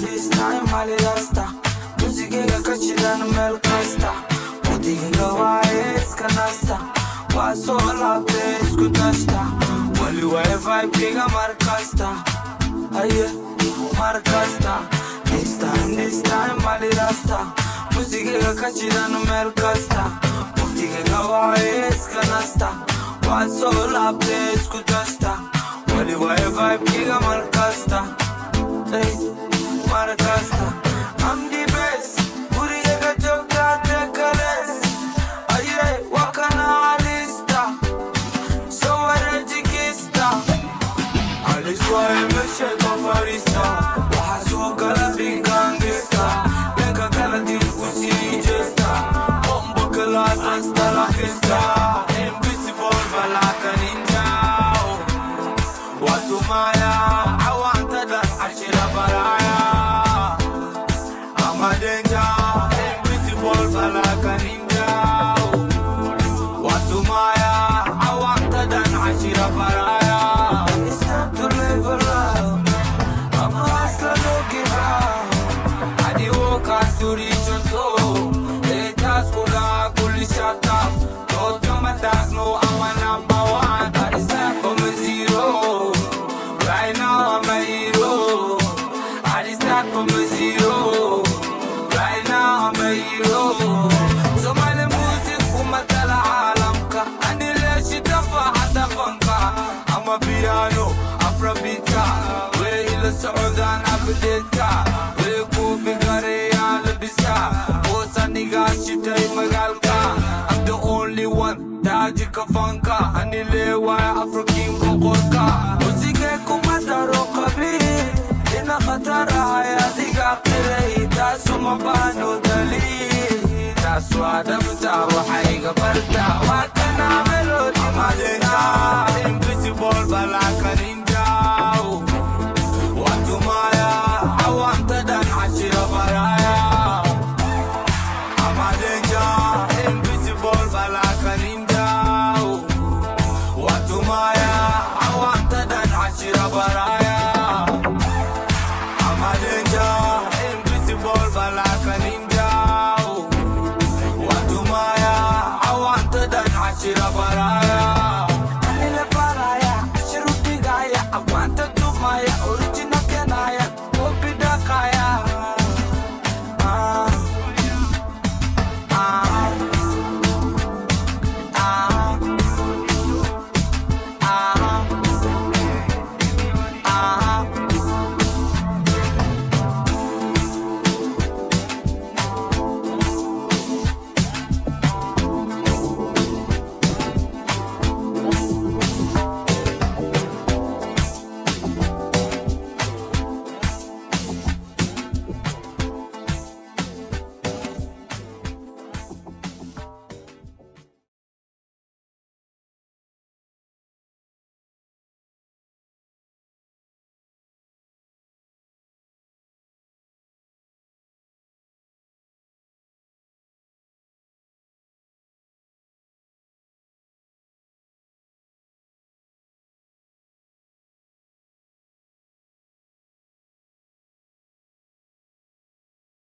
This time mali rasta musigiga kachidan meel kasta wadiga waayes kanasta waa soo laabtay isku dasta wali way vibe-kiga markasta aye markasta this time mali rasta musigiga kachidan meel kasta wadiga waayes kanasta waa soo laabtay isku dasta wali way vibe-kiga markasta hey Maracasta, I'm the best. Uriga jogda tekales. Aye, wakana alista. So arejikista. Aliswa emeshe kofarista. Wahasu kala bigangista. Leka kala dilkusi jesta. Bombo kala hasta la fiesta. Invisible balaka ninja. Watu maya, awanta dan ashira baraya. Sudan abdeka weku bigare ya labisa osaniga chitay magalka I'm the only one daji kafanka anilewa African kokorka usige kumadaro qabi ina khatara hayatiga qilay tasuma banu dali taswa damta wa hayga barta wa kana